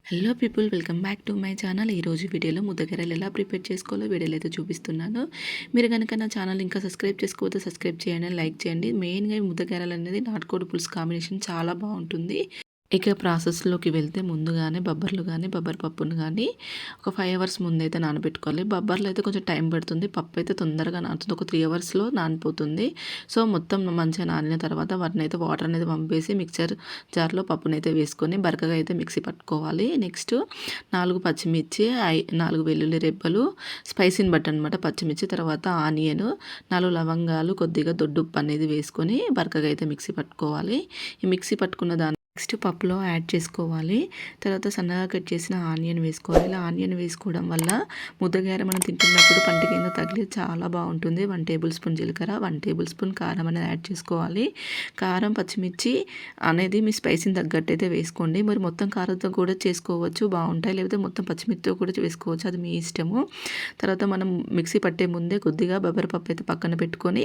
Hello people, welcome back to my channel. ఈరోజు వీడియోలో ముద్దగారెలు ఎలా ప్రిపేర్ చేసుకోవాలో వీడియోలో అయితే చూపిస్తున్నాను. మీరు కనుక నా ఛానల్ ఇంకా సబ్స్క్రైబ్ చేసుకోవద్దు, సబ్స్క్రైబ్ చేయండి, లైక్ చేయండి. మెయిన్గా ముద్దగారెలు అనేది నాటుకోడి పులుసు కాంబినేషన్ చాలా బాగుంటుంది. ఇక ప్రాసెస్లోకి వెళ్తే ముందుగానే బొబ్బర్లు కానీ బొబ్బరి పప్పును కానీ ఒక 5 అవర్స్ ముందైతే నానబెట్టుకోవాలి. బొబ్బర్లు అయితే కొంచెం టైం పడుతుంది, పప్పు అయితే తొందరగా నానుతుంది, ఒక 3 అవర్స్లో నానిపోతుంది. సో మొత్తం మంచిగా నానిన తర్వాత వాటిని అయితే వాటర్ అనేది పంపేసి మిక్సర్ జార్లో పప్పునైతే వేసుకొని బరకగా అయితే మిక్సీ పట్టుకోవాలి. నెక్స్ట్ 4 పచ్చిమిర్చి, 4 వెల్లుల్లి రెబ్బలు, స్పైసీని బట్టి అనమాట. పచ్చిమిర్చి, తర్వాత ఆనియన్, 4 లవంగాలు, కొద్దిగా దొడ్డుప్పు అనేది వేసుకొని బరకగా అయితే మిక్సీ పట్టుకోవాలి. ఈ మిక్సీ పట్టుకున్న దాన్ని నెక్స్ట్ పప్పులో యాడ్ చేసుకోవాలి. తర్వాత సన్నగా కట్ చేసిన ఆనియన్ వేసుకోవాలి. ఇలా ఆనియన్ వేసుకోవడం వల్ల ముద్దగారె మనం తింటున్నప్పుడు పంటి కింద తగిలి చాలా బాగుంటుంది. 1 టేబుల్ స్పూన్ జీలకర్ర, 1 టేబుల్ స్పూన్ కారం అనేది యాడ్ చేసుకోవాలి. కారం, పచ్చిమిర్చి అనేది మీ స్పైసీని తగ్గట్టు అయితే వేసుకోండి. మరి మొత్తం కారంతో కూడా చేసుకోవచ్చు, బాగుంటాయి. లేకపోతే మొత్తం పచ్చిమిర్చితో కూడా వేసుకోవచ్చు, అది మీ ఇష్టము. తర్వాత మనం మిక్సీ పట్టే ముందే కొద్దిగా బొబ్బరి పప్పు అయితే పక్కన పెట్టుకొని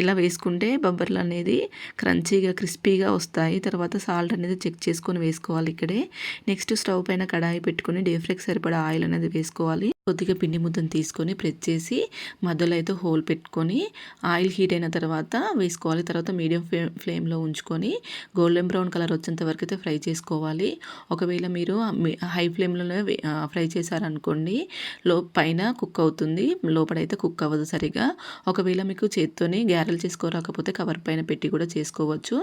ఇలా వేసుకుంటే బొబ్బర్లు అనేది క్రంచీగా క్రిస్పీగా వస్తాయి. తర్వాత సాల్ట్ అనేది చెక్ చేసుకొని వేసుకోవాలి ఇక్కడే. నెక్స్ట్ స్టవ్ పైన కడాయి పెట్టుకొని డీప్ ఫ్రైకి సరిపడా ఆయిల్ అనేది వేసుకోవాలి. కొద్దిగా పిండి ముద్దను తీసుకొని ప్రెస్ చేసి మధ్యలో అయితే హోల్ పెట్టుకొని ఆయిల్ హీట్ అయిన తర్వాత వేసుకోవాలి. తర్వాత మీడియం ఫ్లేమ్లో ఉంచుకొని గోల్డెన్ బ్రౌన్ కలర్ వచ్చేంత వరకు అయితే ఫ్రై చేసుకోవాలి. ఒకవేళ మీరు హై ఫ్లేమ్లోనే ఫ్రై చేశారనుకోండి, పైన కుక్ అవుతుంది, లోపలైతే కుక్ అవ్వదు సరిగా. ఒకవేళ మీకు చేత్తోని గారెలు చేసుకోరాకపోతే కవర్ పైన పెట్టి కూడా చేసుకోవచ్చు.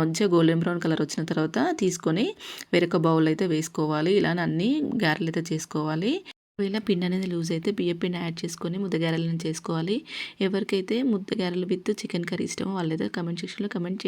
మంచిగా గోల్డెన్ బ్రౌన్ కలర్ వచ్చిన తర్వాత తీసుకొని వేరొక బౌల్ అయితే వేసుకోవాలి. ఇలా అన్ని గారెలు అయితే చేసుకోవాలి. ఒకవేళ పిండి అనేది లూజ్ అయితే బియ్యం పిండి యాడ్ చేసుకొని ముద్దగారెలను చేసుకోవాలి. ఎవరికైతే ముద్దగారెలు విత్ చికెన్ కర్రీ ఇష్టమో వాళ్ళైతే కమెంట్ సెక్షన్లో కమెంట్ చేయండి.